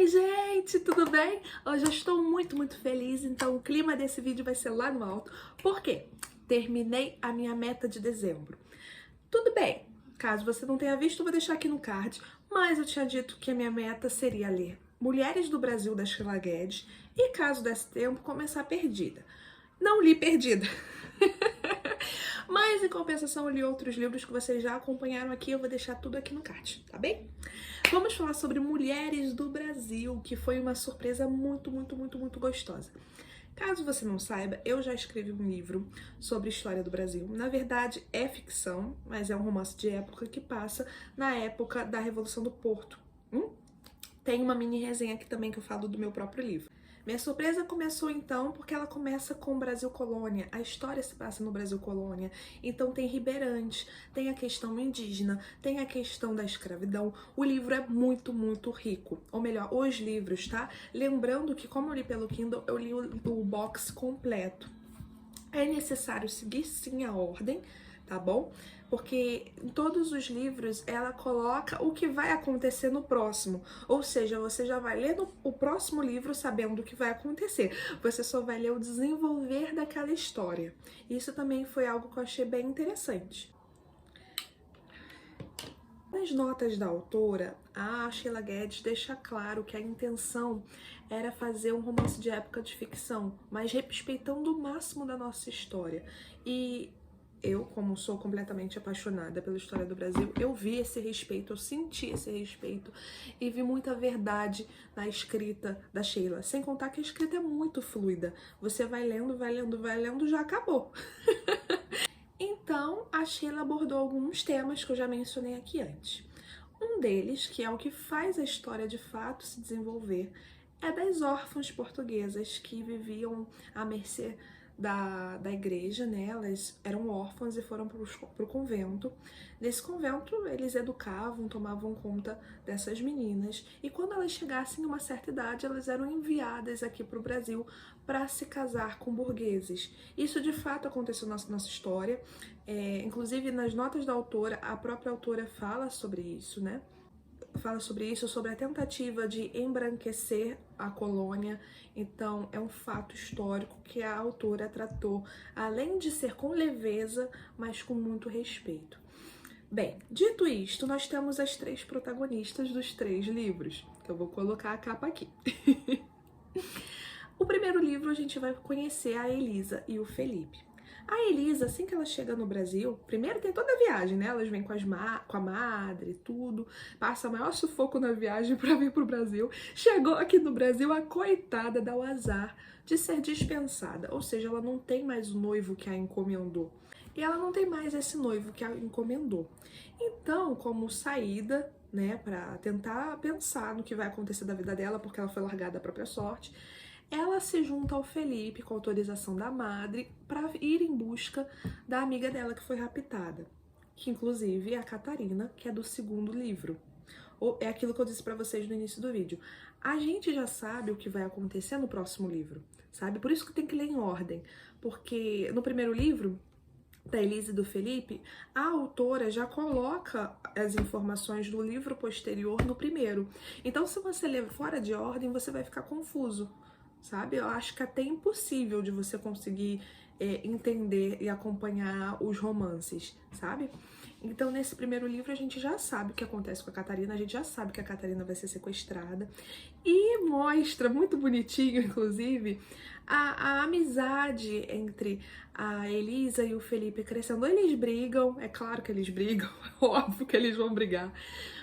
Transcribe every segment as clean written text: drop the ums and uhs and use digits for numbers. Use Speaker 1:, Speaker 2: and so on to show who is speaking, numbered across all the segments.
Speaker 1: Oi, gente, tudo bem? Hoje eu estou muito feliz, então o clima desse vídeo vai ser lá no alto. Por quê? Terminei a minha meta de dezembro. Tudo bem, caso você não tenha visto, eu vou deixar aqui no card, mas eu tinha dito que a minha meta seria ler Mulheres do Brasil, da Sheila Guedes, e caso desse tempo, começar Perdida. Não li Perdida. Mas, em compensação, eu li outros livros que vocês já acompanharam aqui, eu vou deixar tudo aqui no card, tá bem? Vamos falar sobre Mulheres do Brasil, que foi uma surpresa muito gostosa. Caso você não saiba, eu já escrevi um livro sobre a história do Brasil. Na verdade, é ficção, mas é um romance de época que passa na época da Revolução do Porto. Tem uma mini resenha aqui também que eu falo do meu próprio livro. Minha surpresa começou então porque ela começa com o Brasil Colônia, a história se passa no Brasil Colônia, então tem Ribeirantes, tem a questão indígena, tem a questão da escravidão, o livro é muito rico, ou melhor, os livros, tá? Lembrando que como eu li pelo Kindle, eu li o box completo. É necessário seguir sim a ordem, tá bom? Porque em todos os livros ela coloca o que vai acontecer no próximo. Ou seja, você já vai ler o próximo livro sabendo o que vai acontecer. Você só vai ler o desenvolver daquela história. Isso também foi algo que eu achei bem interessante. Nas notas da autora, a Sheila Guedes deixa claro que a intenção era fazer um romance de época de ficção, mas respeitando o máximo da nossa história. E eu, como sou completamente apaixonada pela história do Brasil, eu vi esse respeito, eu senti esse respeito e vi muita verdade na escrita da Sheila. Sem contar que a escrita é muito fluida. Você vai lendo, já acabou. Então, a Sheila abordou alguns temas que eu já mencionei aqui antes. Um deles, que é o que faz a história de fato se desenvolver, é das órfãs portuguesas que viviam à mercê da igreja, né? Elas eram órfãs e foram para o convento. Nesse convento, eles educavam, tomavam conta dessas meninas. E quando elas chegassem a uma certa idade, elas eram enviadas aqui para o Brasil para se casar com burgueses. Isso de fato aconteceu na nossa história. Inclusive, nas notas da autora, a própria autora fala sobre isso, né? Fala sobre isso, sobre a tentativa de embranquecer a colônia. Então, é um fato histórico que a autora tratou, além de ser com leveza, mas com muito respeito. Bem, dito isto, nós temos as três protagonistas dos três livros, que eu vou colocar a capa aqui. O primeiro livro a gente vai conhecer a Elisa e o Felipe. A Elisa, assim que ela chega no Brasil, primeiro tem toda a viagem, né? Elas vêm com a madre, tudo, passa o maior sufoco na viagem para vir pro Brasil. Chegou aqui no Brasil, a coitada dá o azar de ser dispensada, ou seja, ela não tem mais o noivo que a encomendou. E ela não tem mais esse noivo que a encomendou. Então, como saída, né, para tentar pensar no que vai acontecer da vida dela, porque ela foi largada à própria sorte, ela se junta ao Felipe com autorização da madre para ir em busca da amiga dela que foi raptada, que inclusive é a Catarina, que é do segundo livro. É aquilo que eu disse para vocês no início do vídeo. A gente já sabe o que vai acontecer no próximo livro, sabe? Por isso que tem que ler em ordem, porque no primeiro livro da Elisa e do Felipe, a autora já coloca as informações do livro posterior no primeiro. Então, se você ler fora de ordem, você vai ficar confuso, sabe? Eu acho que é até impossível de você conseguir entender e acompanhar os romances, sabe? Então, nesse primeiro livro, a gente já sabe o que acontece com a Catarina, a gente já sabe que a Catarina vai ser sequestrada e mostra, muito bonitinho, inclusive, a amizade entre a Elisa e o Felipe crescendo. Eles brigam, é claro que eles brigam, óbvio que eles vão brigar,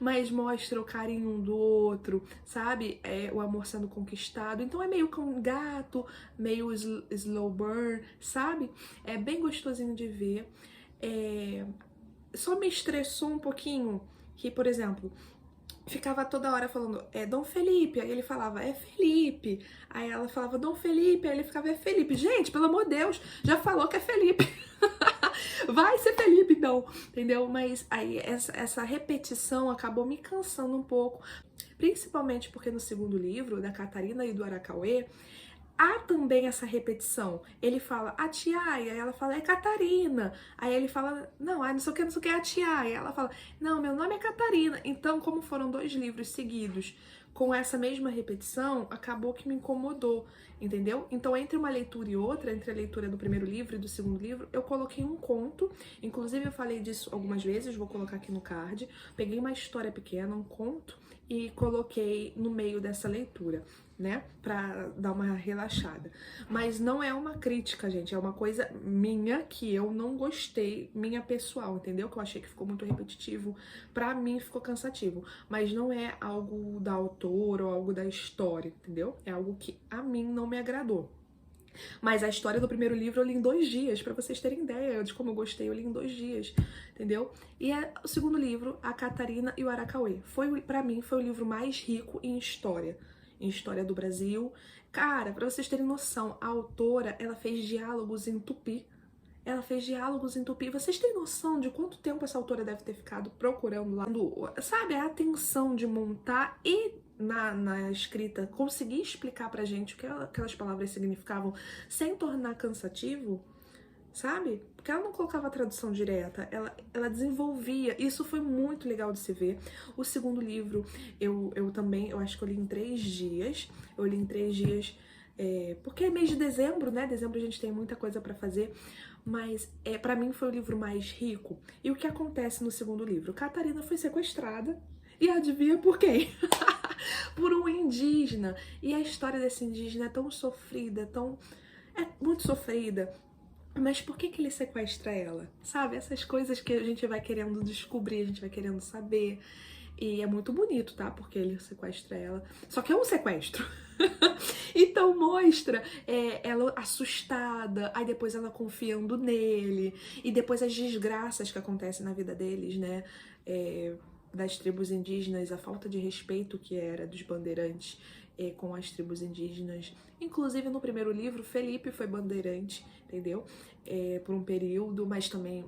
Speaker 1: mas mostra o carinho um do outro, sabe? O amor sendo conquistado. Então é meio com gato, meio slow burn, sabe? É bem gostosinho de ver. Só me estressou um pouquinho que, por exemplo, ficava toda hora falando, Dom Felipe, aí ele falava, é Felipe, aí ela falava, Dom Felipe, aí ele ficava, é Felipe. Gente, pelo amor de Deus, já falou que é Felipe. Vai ser Felipe, então, entendeu? Mas aí essa repetição acabou me cansando um pouco, principalmente porque no segundo livro, da Catarina e do Aracauê, há também essa repetição. Ele fala a Tiaia, ela fala é Catarina. Aí ele fala, não, não sei o que, não sei o que é a Tiaia. Ela fala, não, meu nome é Catarina. Então, como foram 2 livros seguidos com essa mesma repetição, acabou que me incomodou, entendeu? Então, entre uma leitura e outra, entre a leitura do primeiro livro e do segundo livro, eu coloquei um conto. Inclusive, eu falei disso algumas vezes, vou colocar aqui no card. Peguei uma história pequena, um conto, e coloquei no meio dessa leitura, né, pra dar uma relaxada. Mas não é uma crítica, gente, é uma coisa minha que eu não gostei, minha pessoal, entendeu? Que eu achei que ficou muito repetitivo, pra mim ficou cansativo, mas não é algo da autora ou algo da história, entendeu? É algo que a mim não me agradou. Mas a história do primeiro livro eu li em 2 dias, pra vocês terem ideia de como eu gostei, eu li em 2 dias, entendeu? E o segundo livro, A Catarina e o Aracauê, pra mim foi o livro mais rico em história do Brasil. Cara, pra vocês terem noção, a autora, ela fez diálogos em tupi. Ela fez diálogos em tupi. Vocês têm noção de quanto tempo essa autora deve ter ficado procurando lá? Sabe, a atenção de montar e na escrita conseguir explicar pra gente o que aquelas palavras significavam sem tornar cansativo, sabe? Porque ela não colocava a tradução direta, ela desenvolvia. Isso foi muito legal de se ver. O segundo livro, eu também, eu acho que eu li em 3 dias. Eu li em 3 dias, porque é mês de dezembro, né? Dezembro a gente tem muita coisa pra fazer. Mas pra mim foi o livro mais rico. E o que acontece no segundo livro? Catarina foi sequestrada. E adivinha por quem? Por um indígena. E a história desse indígena é tão sofrida, é muito sofrida. Mas por que ele sequestra ela? Sabe? Essas coisas que a gente vai querendo descobrir, a gente vai querendo saber. E é muito bonito, tá? Porque ele sequestra ela. Só que é um sequestro. Então mostra ela assustada, aí depois ela confiando nele. E depois as desgraças que acontecem na vida deles, né? Das tribos indígenas, a falta de respeito que era dos bandeirantes com as tribos indígenas. Inclusive no primeiro livro, Felipe foi bandeirante, entendeu? Por um período, mas também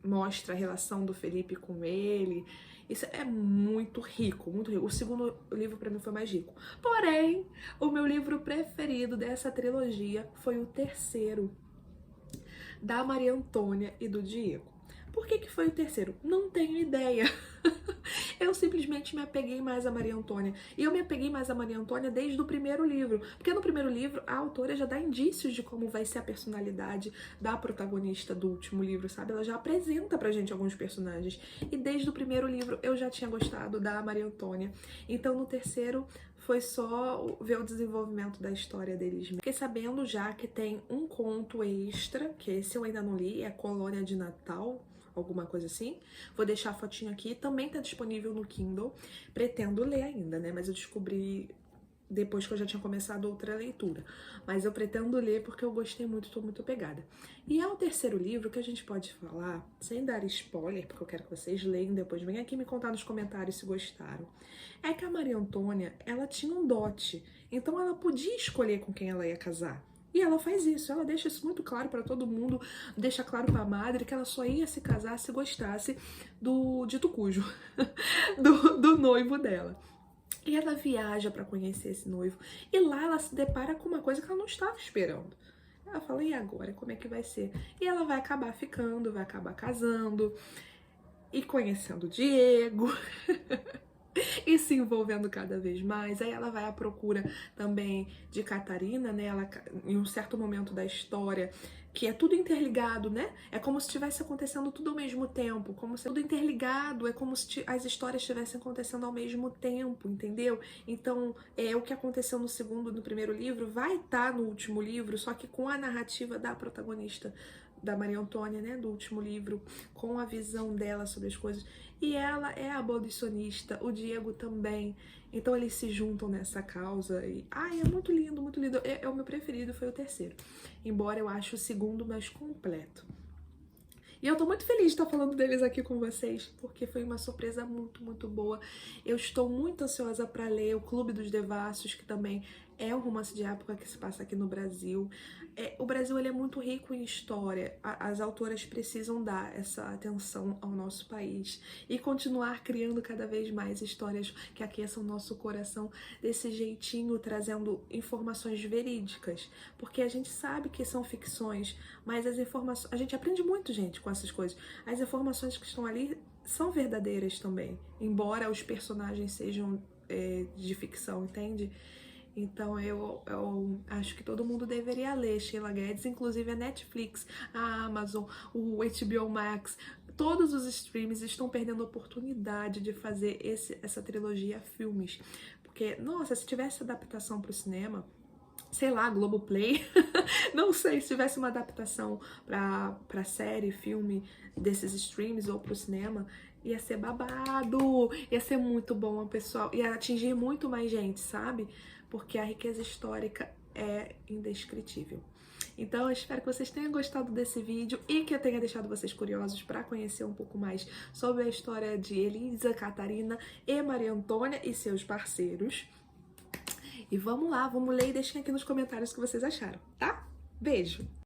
Speaker 1: mostra a relação do Felipe com ele. Isso é muito rico, muito rico. O segundo livro pra mim foi mais rico. Porém, o meu livro preferido dessa trilogia foi o terceiro, da Maria Antônia e do Diego. Por que foi o terceiro? Não tenho ideia. Eu simplesmente me apeguei mais a Maria Antônia. E eu me apeguei mais a Maria Antônia desde o primeiro livro. Porque no primeiro livro, a autora já dá indícios de como vai ser a personalidade da protagonista do último livro, sabe? Ela já apresenta pra gente alguns personagens. E desde o primeiro livro, eu já tinha gostado da Maria Antônia. Então, no terceiro, foi só ver o desenvolvimento da história deles. Fiquei sabendo já que tem um conto extra, que esse eu ainda não li, é Colônia de Natal, alguma coisa assim. Vou deixar a fotinho aqui, também tá disponível no Kindle. Pretendo ler ainda, né? Mas eu descobri depois que eu já tinha começado outra leitura. Mas eu pretendo ler porque eu gostei muito, tô muito apegada. E é o terceiro livro que a gente pode falar, sem dar spoiler, porque eu quero que vocês leiam depois, venham aqui me contar nos comentários se gostaram. É que a Maria Antônia, ela tinha um dote, então ela podia escolher com quem ela ia casar. E ela faz isso, ela deixa isso muito claro pra todo mundo, deixa claro pra madre que ela só ia se casar se gostasse do dito cujo, do noivo dela. E ela viaja pra conhecer esse noivo, e lá ela se depara com uma coisa que ela não estava esperando. Ela fala, e agora, como é que vai ser? E ela vai acabar ficando, vai acabar casando, e conhecendo o Diego... e se envolvendo cada vez mais. Aí ela vai à procura também de Catarina, né? Ela, em um certo momento da história, que é tudo interligado, né? É como se estivesse acontecendo tudo ao mesmo tempo, como se tudo interligado, é como se as histórias estivessem acontecendo ao mesmo tempo, entendeu? Então, o que aconteceu no primeiro livro vai estar no último livro, só que com a narrativa da protagonista, da Maria Antônia, né, do último livro, com a visão dela sobre as coisas. E ela é abolicionista, o Diego também. Então eles se juntam nessa causa. E, é muito lindo, muito lindo. O meu preferido foi o terceiro. Embora eu ache o segundo mais completo. E eu tô muito feliz de estar falando deles aqui com vocês, porque foi uma surpresa muito, muito boa. Eu estou muito ansiosa para ler O Clube dos Devassos, que também É um romance de época que se passa aqui no Brasil. O Brasil ele é muito rico em história. As autoras precisam dar essa atenção ao nosso país e continuar criando cada vez mais histórias que aqueçam o nosso coração desse jeitinho, trazendo informações verídicas. Porque a gente sabe que são ficções, mas as informações. A gente aprende muito, gente, com essas coisas. As informações que estão ali são verdadeiras também, embora os personagens sejam de ficção, entende? Então eu acho que todo mundo deveria ler Sheila Guedes, inclusive a Netflix, a Amazon, o HBO Max, todos os streams estão perdendo a oportunidade de fazer essa trilogia filmes. Porque, nossa, se tivesse adaptação para o cinema, sei lá, Globoplay, não sei, se tivesse uma adaptação pra série, filme desses streams ou pro cinema, ia ser babado, ia ser muito bom, pessoal, ia atingir muito mais gente, sabe? Porque a riqueza histórica é indescritível. Então, eu espero que vocês tenham gostado desse vídeo e que eu tenha deixado vocês curiosos para conhecer um pouco mais sobre a história de Elisa, Catarina e Maria Antônia e seus parceiros. E vamos lá, vamos ler e deixem aqui nos comentários o que vocês acharam, tá? Beijo!